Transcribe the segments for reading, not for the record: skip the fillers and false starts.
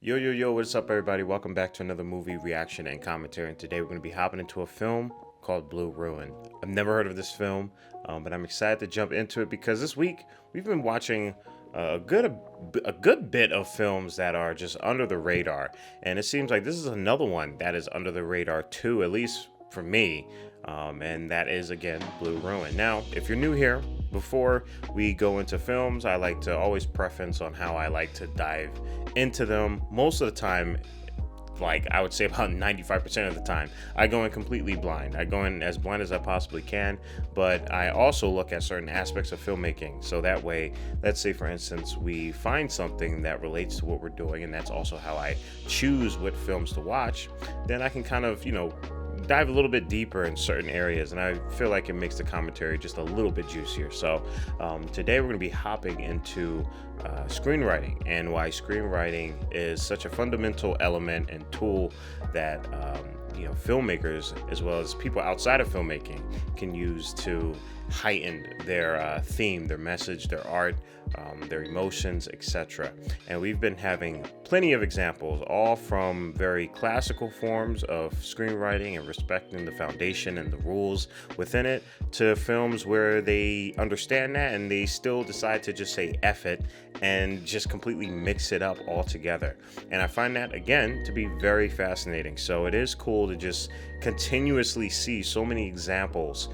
Yo, yo, yo, what's up, everybody? Welcome back to another movie reaction and commentary. And today we're going to be hopping into a film called Blue Ruin. I've never heard of this film, but I'm excited to jump into it because this week we've been watching a good bit of films that are just under the radar. And it seems like this is another one that is under the radar too, at least for me. And that is, again, Blue Ruin. Now, if you're new here, before we go into films, I like to always preference on how I like to dive into them. Most of the time, like I would say about 95% of the time, I go in completely blind. I go in as blind as I possibly can, but I also look at certain aspects of filmmaking. So that way, let's say for instance, we find something that relates to what we're doing, and that's also how I choose what films to watch, then I can kind of, dive a little bit deeper in certain areas, and I feel like it makes the commentary just a little bit juicier. So today we're going to be hopping into screenwriting and why screenwriting is such a fundamental element and tool that filmmakers as well as people outside of filmmaking can use to heighten their theme, their message, their art, their emotions, etc. And we've been having plenty of examples, all from very classical forms of screenwriting and respecting the foundation and the rules within it, to films where they understand that and they still decide to just say F it and just completely mix it up all together. And I find that, again, to be very fascinating. So it is cool to just continuously see so many examples,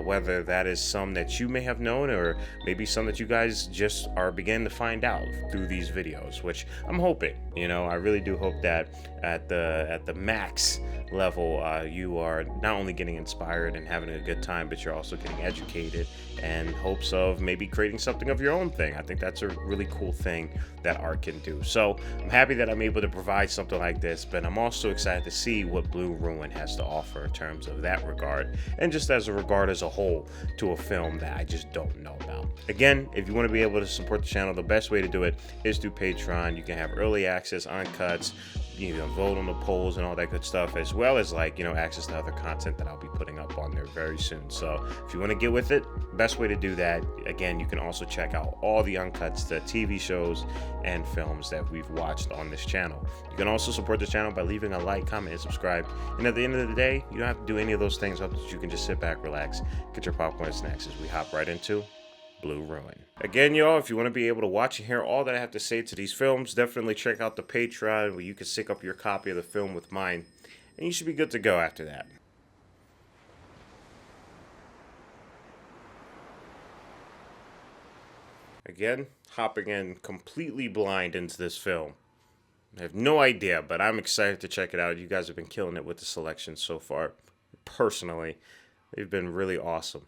whether that is some that you may have known or maybe some that you guys just are beginning to find out through these videos, which I'm hoping, I really do hope that at the max level, you are not only getting inspired and having a good time, but you're also getting educated and hopes of maybe creating something of your own thing. I think that's a really cool thing that art can do. So I'm happy that I'm able to provide something like this, but I'm also excited to see what Blue Ruin has to offer in terms of that regard, and just as a regard as a whole to a film that I just don't know about. Again, if you want to be able to support the channel, the best way to do it is through Patreon. You can have early access, uncuts, vote on the polls and all that good stuff, as well as access to other content that I'll be putting up on there very soon. So if you want to get with it, best way to do that, again, you can also check out all the uncuts to TV shows and films that we've watched on this channel. You can also support the channel by leaving a like, comment, and subscribe. And at the end of the day, you don't have to do any of those things. You can just sit back, relax, get your popcorn and snacks as we hop right into Blue Ruin. Again, y'all, if you want to be able to watch and hear all that I have to say to these films, definitely check out the Patreon where you can sync up your copy of the film with mine, and you should be good to go after that. Again, hopping in completely blind into this film. I have no idea, but I'm excited to check it out. You guys have been killing it with the selection so far. Personally, they've been really awesome.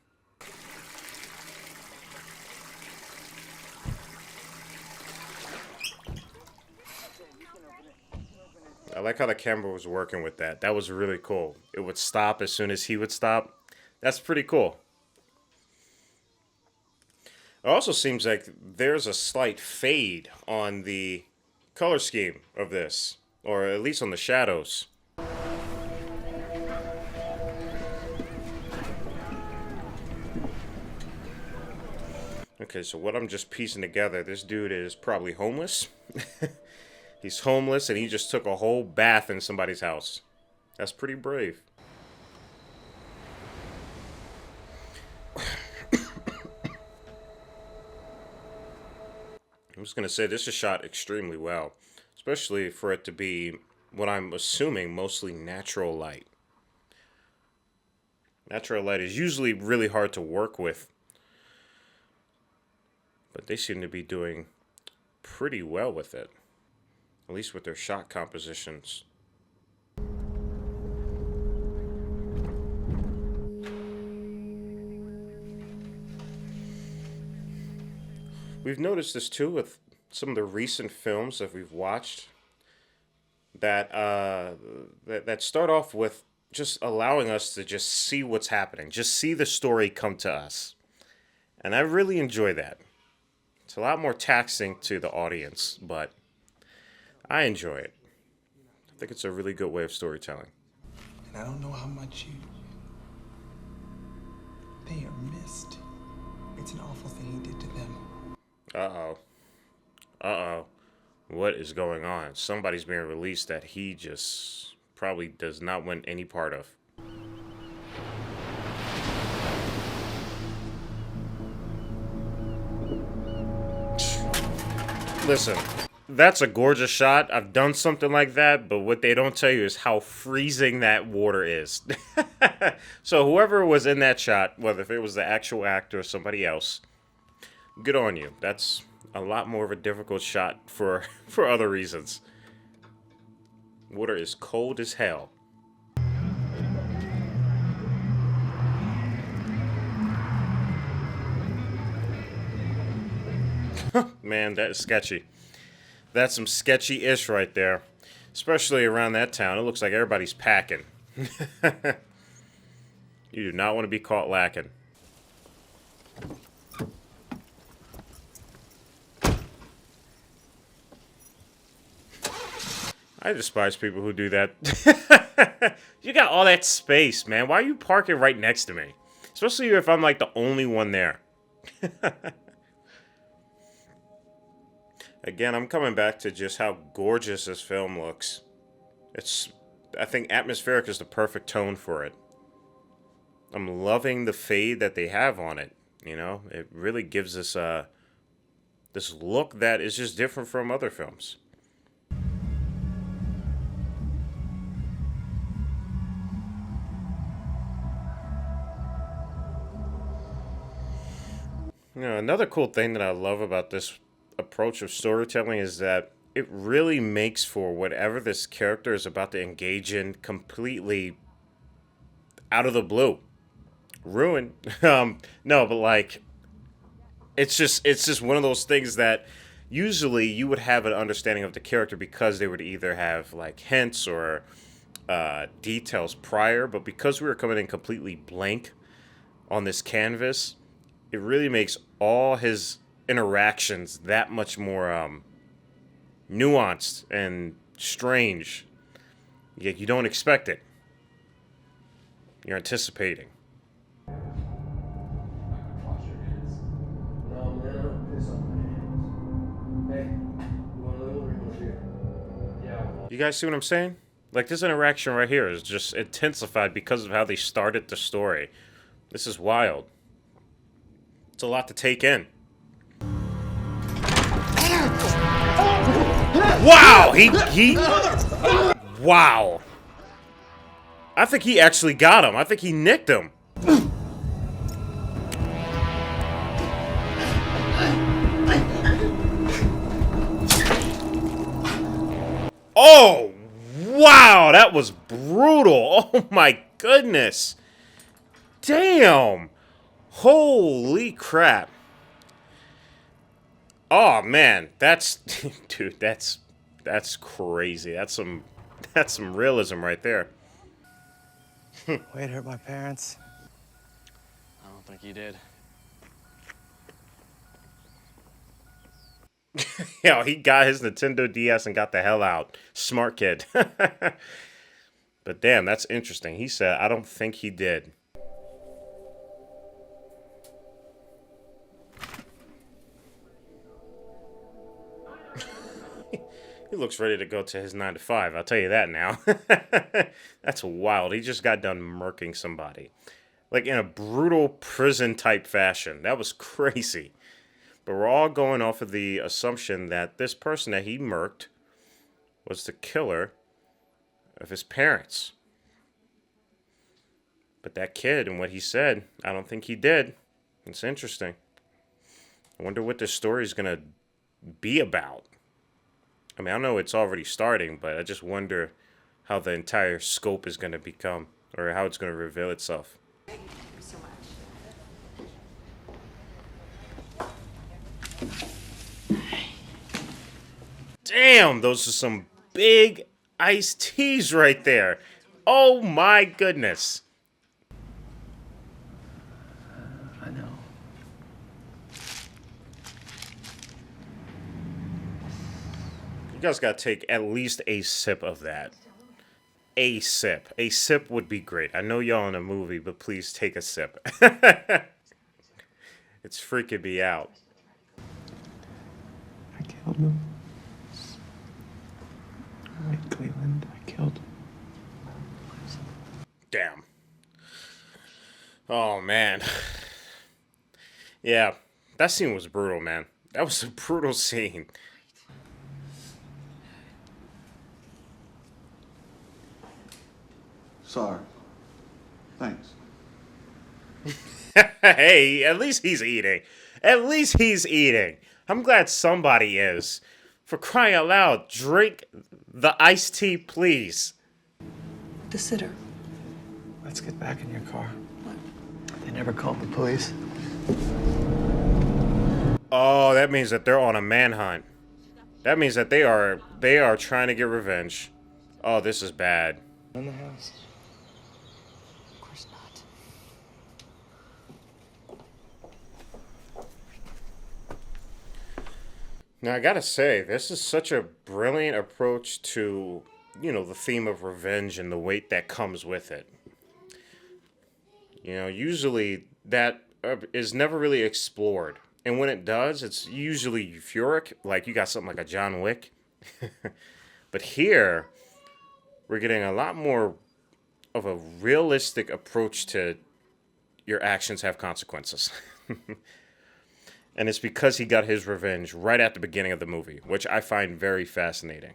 I like how the camera was working with that. That was really cool. It would stop as soon as he would stop. That's pretty cool. It also seems like there's a slight fade on the color scheme of this, or at least on the shadows. Okay, so what I'm just piecing together, this dude is probably homeless. He's homeless and he just took a whole bath in somebody's house. That's pretty brave. I'm just going to say this is shot extremely well, especially for it to be what I'm assuming mostly natural light. Natural light is usually really hard to work with, but they seem to be doing pretty well with it, at least with their shot compositions. We've noticed this too with some of the recent films that we've watched that that start off with just allowing us to just see what's happening, just see the story come to us. And I really enjoy that. It's a lot more taxing to the audience, but I enjoy it. I think it's a really good way of storytelling. And I don't know how much they are missed. It's an awful thing he did to them. Uh-oh. Uh-oh. What is going on? Somebody's being released that he just probably does not want any part of. Listen, that's a gorgeous shot. I've done something like that, but what they don't tell you is how freezing that water is. So whoever was in that shot, whether if it was the actual actor or somebody else, good on you. That's a lot more of a difficult shot for for other reasons. Water is cold as hell. Man, that is sketchy. That's some sketchy-ish right there. Especially around that town. It looks like everybody's packing. You do not want to be caught lacking. I despise people who do that. You got all that space, man. Why are you parking right next to me? Especially if I'm like the only one there. Again, I'm coming back to just how gorgeous this film looks. I think atmospheric is the perfect tone for it. I'm loving the fade that they have on it. You know, it really gives us this look that is just different from other films. You know, another cool thing that I love about this approach of storytelling is that it really makes for whatever this character is about to engage in completely out of the blue. Ruin. No, but like it's just one of those things that usually you would have an understanding of the character because they would either have like hints or details prior, but because we were coming in completely blank on this canvas, it really makes all his interactions that much more nuanced and strange. Yet you don't expect it. You're anticipating. Wash your hands. No, man, I don't piss on my hands. Hey, you want a little or you want a beer? Yeah. You guys see what I'm saying? Like this interaction right here is just intensified because of how they started the story. This is wild. It's a lot to take in. Wow, he wow. I think he actually got him. I think he nicked him. Oh, wow, that was brutal. Oh my goodness. Damn. Holy crap. Oh man, that's dude, that's crazy. That's some realism right there. Wade hurt my parents. I don't think he did. Yo, he got his Nintendo DS and got the hell out. Smart kid. But damn, that's interesting. He said, I don't think he did. He looks ready to go to his 9 to 5. I'll tell you that now. That's wild. He just got done murking somebody. Like in a brutal prison type fashion. That was crazy. But we're all going off of the assumption that this person that he murked was the killer of his parents. But that kid and what he said, I don't think he did. It's interesting. I wonder what this story is going to be about. I mean, I know it's already starting, but I just wonder how the entire scope is going to become, or how it's going to reveal itself. Thank you so much. Damn, those are some big iced teas right there. Oh my goodness. I know. You guys got to take at least a sip of that. A sip. A sip would be great. I know y'all in a movie, but please take a sip. It's freaking me out. I killed him. Cleveland, I killed. Damn. Oh, man. Yeah, that scene was brutal, man. That was a brutal scene. Sorry. Thanks. Hey, at least he's eating. At least he's eating. I'm glad somebody is. For crying out loud, drink the iced tea, please. The sitter. Let's get back in your car. They never called the police. Oh, that means that they're on a manhunt. That means that they are trying to get revenge. Oh, this is bad. In the house. Of course not. Now, I gotta say, this is such a brilliant approach to, the theme of revenge and the weight that comes with it. Usually that is never really explored. And when it does, it's usually euphoric, like you got something like a John Wick. But here, we're getting a lot more of a realistic approach to your actions have consequences. And it's because he got his revenge right at the beginning of the movie, which I find very fascinating.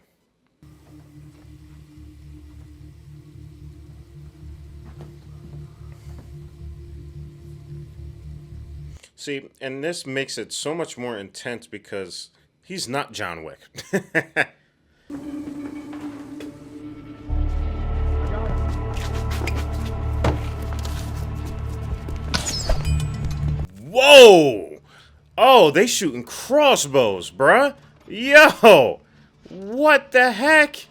See, and this makes it so much more intense because he's not John Wick. Whoa! Oh, they shooting crossbows, bruh. Yo! What the heck?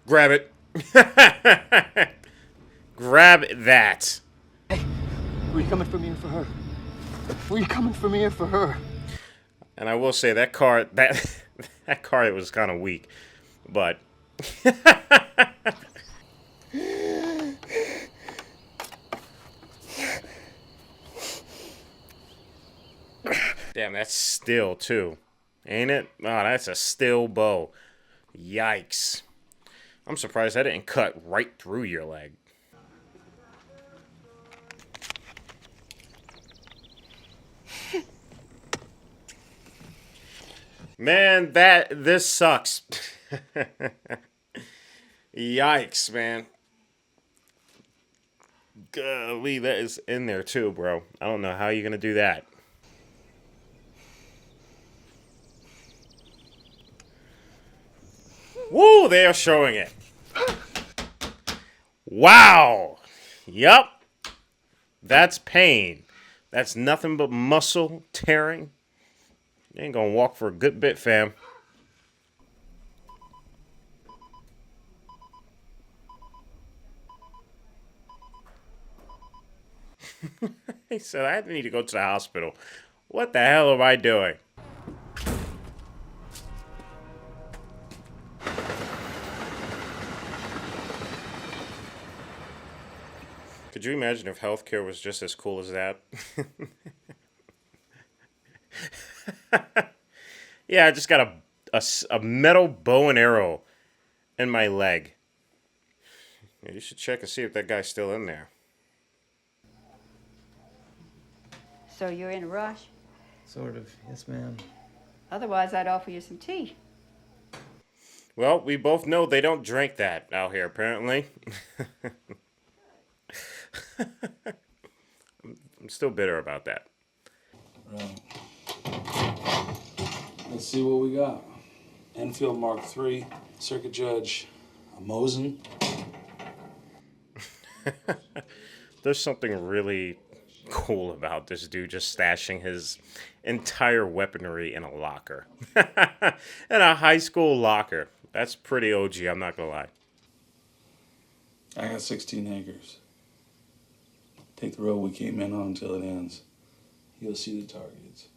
Grab it. Grab that. Were you coming for me or for her? Were you coming for me or for her? And I will say that card that card was kind of weak, but damn, that's still too, ain't it? Oh, that's a still bow. Yikes! I'm surprised that didn't cut right through your leg. Man, this sucks. Yikes, man. Golly, that is in there too, bro. I don't know how you're gonna do that. Woo, they are showing it. Wow. Yup. That's pain. That's nothing but muscle tearing. You ain't gonna walk for a good bit, fam. He said, I need to go to the hospital. What the hell am I doing? Could you imagine if healthcare was just as cool as that? Yeah, I just got a metal bow and arrow in my leg. Yeah, you should check and see if that guy's still in there. So you're in a rush? Sort of. Yes, ma'am. Otherwise, I'd offer you some tea. Well, we both know they don't drink that out here, apparently. I'm still bitter about that. Right. Let's see what we got. Enfield Mark III, Circuit Judge Mosen. There's something really cool about this dude just stashing his entire weaponry in a locker. In a high school locker. That's pretty OG, I'm not gonna lie. I got 16 acres. Take the road we came in on until it ends. You'll see the targets.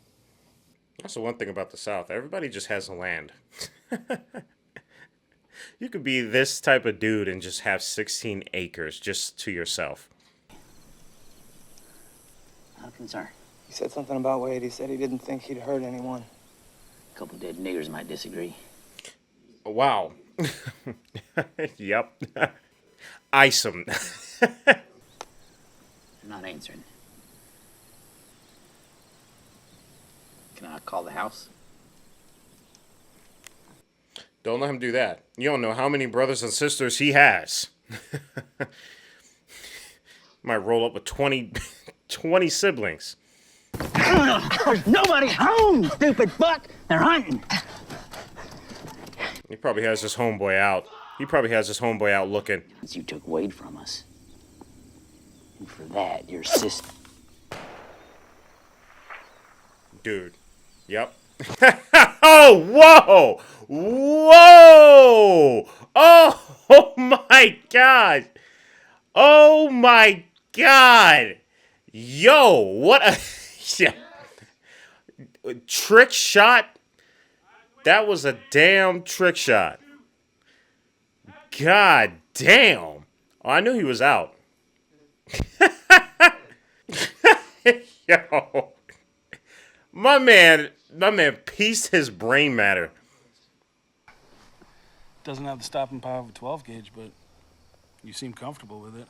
That's the one thing about the South. Everybody just has land. You could be this type of dude and just have 16 acres just to yourself. Not a concern. He said something about Wade. He said he didn't think he'd hurt anyone. A couple dead niggers might disagree. Wow. Yep. Ice him. I'm not answering. Can I call the house? Don't let him do that. You don't know how many brothers and sisters he has. Might roll up with 20 siblings. There's nobody home, stupid fuck! They're hunting! He probably has his homeboy out. He probably has his homeboy out looking. Since you took Wade from us. And for that, your sister... Dude. Yep. Oh, whoa! Whoa! Oh my God! Oh my God! Yo, what a yeah. Trick shot? That was a damn trick shot. God damn. Oh, I knew he was out. Yo. My man pieced his brain matter. Doesn't have the stopping power of a 12 gauge, but you seem comfortable with it.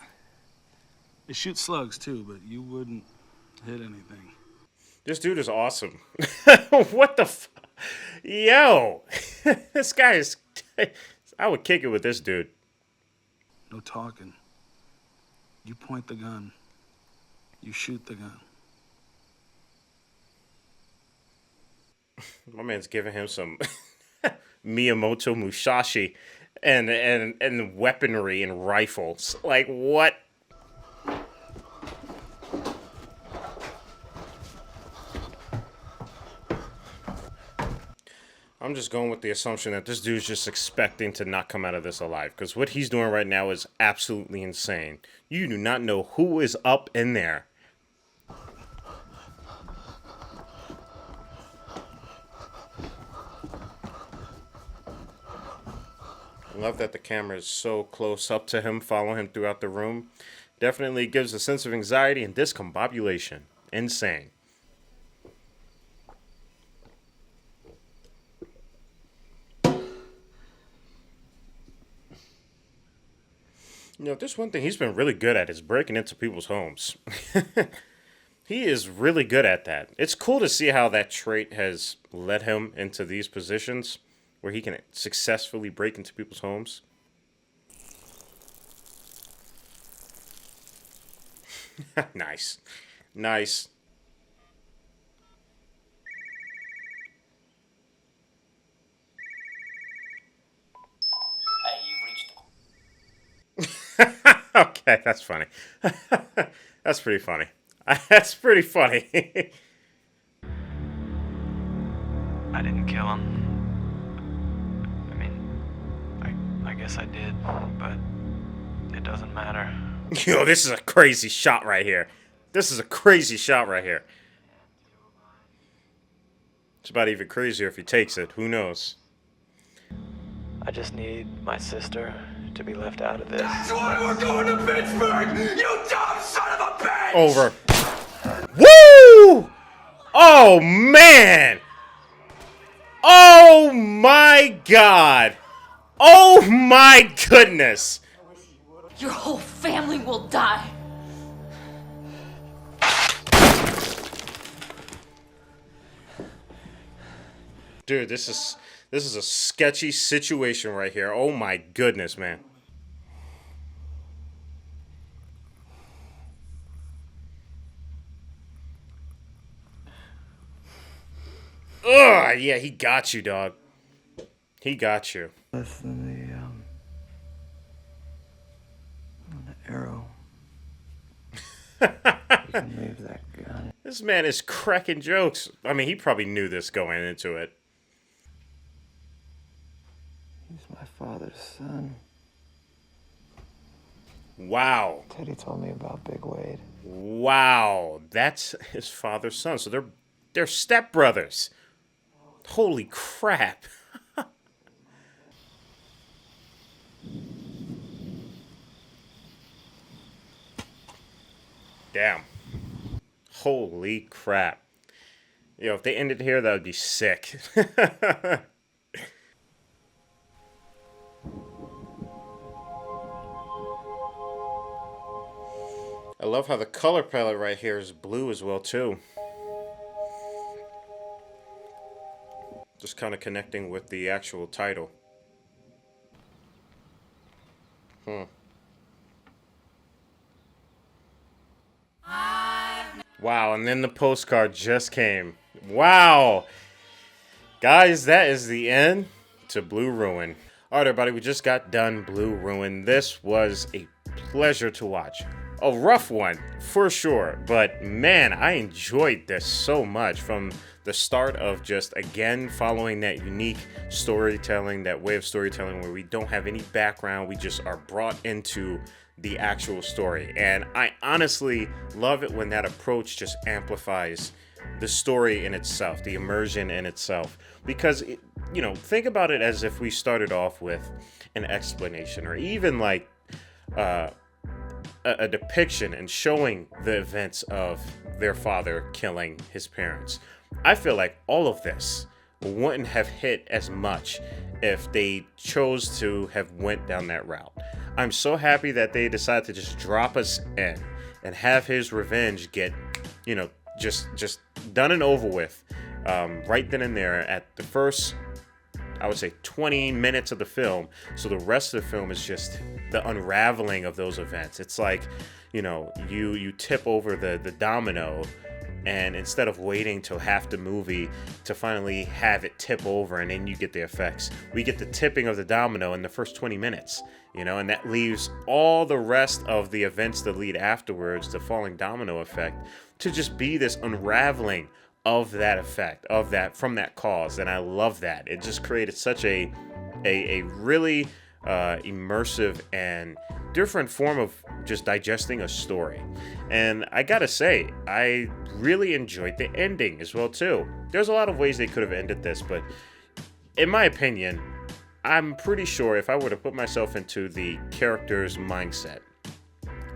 It shoots slugs too, but you wouldn't hit anything. This dude is awesome. What the Yo. This guy is... I would kick it with this dude. No talking. You point the gun. You shoot the gun. My man's giving him some Miyamoto Musashi and weaponry and rifles. Like, what? I'm just going with the assumption that this dude's just expecting to not come out of this alive. Because what he's doing right now is absolutely insane. You do not know who is up in there. I love that the camera is so close up to him, following him throughout the room. Definitely gives a sense of anxiety and discombobulation. Insane. You know, there's one thing he's been really good at is breaking into people's homes. He is really good at that. It's cool to see how that trait has led him into these positions where he can successfully break into people's homes. Nice. Nice. Hey, you've reached... Okay, that's funny. That's pretty funny. That's pretty funny. I didn't kill him. I mean, I guess I did, but it doesn't matter. Yo, this is a crazy shot right here. This is a crazy shot right here. It's about even crazier if he takes it. Who knows? I just need my sister to be left out of this. That's why we're going to Pittsburgh, you dumb son of a bitch! Over. Woo! Oh, man! Oh, my God! Oh, my goodness! Your whole family will die. Dude, this is a sketchy situation right here. Oh, my goodness, man. Ugh, yeah, he got you, dog. He got you. Less than the arrow. You can leave that gun. This man is cracking jokes. I mean, he probably knew this going into it. He's my father's son. Wow. Teddy told me about Big Wade. Wow. That's his father's son. So they're stepbrothers. Holy crap. Damn. Holy crap. Yo, if they ended here, that would be sick. I love how the color palette right here is blue as well, too. Just kind of connecting with the actual title. Wow, and then the postcard just came. Wow. Guys, that is the end to Blue Ruin. All right, everybody, we just got done Blue Ruin. This was a pleasure to watch. A rough one, for sure. But, man, I enjoyed this so much from the start of just, again, following that unique storytelling, that way of storytelling where we don't have any background. We just are brought into the actual story. And I honestly love it when that approach just amplifies the story in itself, the immersion in itself. Because, think about it as if we started off with an explanation or even like a depiction and showing the events of their father killing his parents. I feel like all of this wouldn't have hit as much if they chose to have went down that route. I'm so happy that they decided to just drop us in and have his revenge get, just done and over with right then and there at the first, I would say, 20 minutes of the film. So the rest of the film is just the unraveling of those events. It's like, you tip over the domino, and instead of waiting till half the movie to finally have it tip over and then you get the effects, we get the tipping of the domino in the first 20 minutes, and that leaves all the rest of the events that lead afterwards, the falling domino effect, to just be this unraveling of that effect, from that cause. And I love that. It just created such a really immersive and different form of just digesting a story. And I gotta say, I really enjoyed the ending as well too. There's a lot of ways they could have ended this, but in my opinion, I'm pretty sure if I were to put myself into the character's mindset,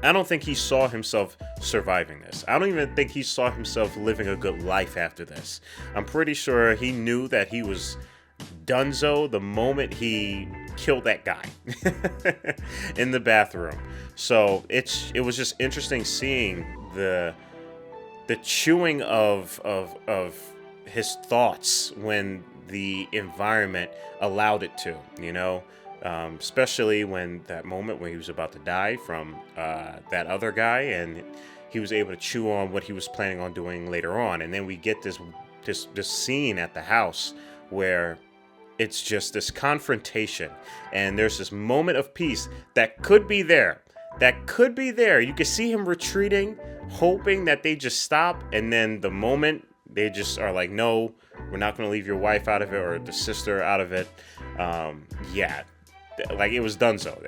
I don't think he saw himself surviving this. I don't even think he saw himself living a good life after this. I'm pretty sure he knew that he was donezo the moment he killed that guy in the bathroom. So it was just interesting seeing the chewing of his thoughts when the environment allowed it to, especially when that moment when he was about to die from that other guy, and he was able to chew on what he was planning on doing later on. And then we get this scene at the house where it's just this confrontation, and there's this moment of peace that could be there. You can see him retreating, hoping that they just stop, and then the moment they just are like, no, we're not going to leave your wife out of it, or the sister out of it. Like, it was donezo.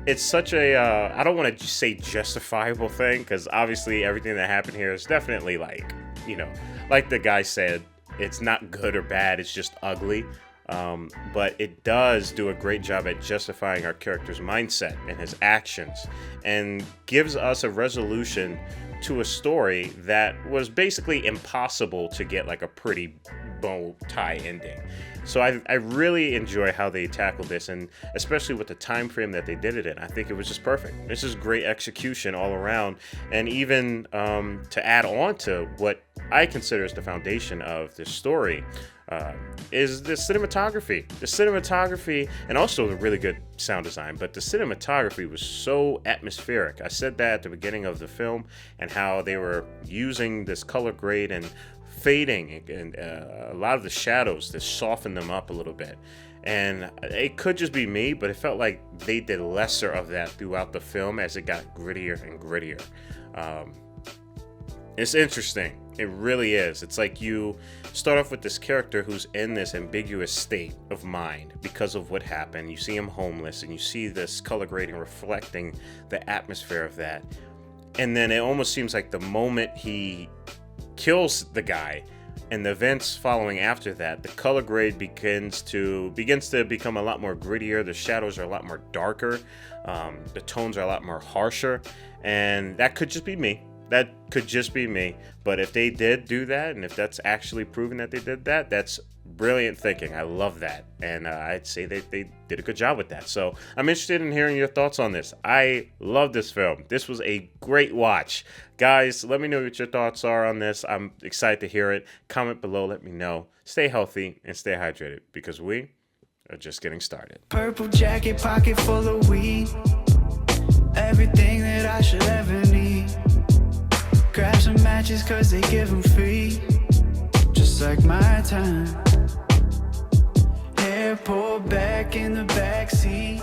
It's such a I don't want to say justifiable thing, because obviously everything that happened here is definitely like the guy said, it's not good or bad, it's just ugly. But it does do a great job at justifying our character's mindset and his actions, and gives us a resolution to a story that was basically impossible to get like a pretty bow tie ending. So I really enjoy how they tackled this, and especially with the time frame that they did it in. I think it was just perfect. This is great execution all around, and even to add on to what I consider as the foundation of this story, is the cinematography. The cinematography, and also the really good sound design, but the cinematography was so atmospheric. I said that at the beginning of the film, and how they were using this color grade and fading and a lot of the shadows to soften them up a little bit. And it could just be me, but it felt like they did lesser of that throughout the film as it got grittier and grittier. It's interesting. It really is. It's like you start off with this character who's in this ambiguous state of mind because of what happened. You see him homeless, and you see this color grading reflecting the atmosphere of that. And then it almost seems like the moment he kills the guy and the events following after that, the color grade begins to become a lot more grittier. The shadows are a lot more darker. The tones are a lot more harsher. And that could just be me. That could just be me. But if they did do that, and if that's actually proven that they did that, that's brilliant thinking. I love that. And I'd say that they did a good job with that. So I'm interested in hearing your thoughts on this. I love this film. This was a great watch. Guys, let me know what your thoughts are on this. I'm excited to hear it. Comment below. Let me know. Stay healthy and stay hydrated, because we are just getting started. Purple jacket, pocket full of weed. Everything that I should ever need. Grab some matches cause they give them free. Just like my time. Hair pulled back in the backseat.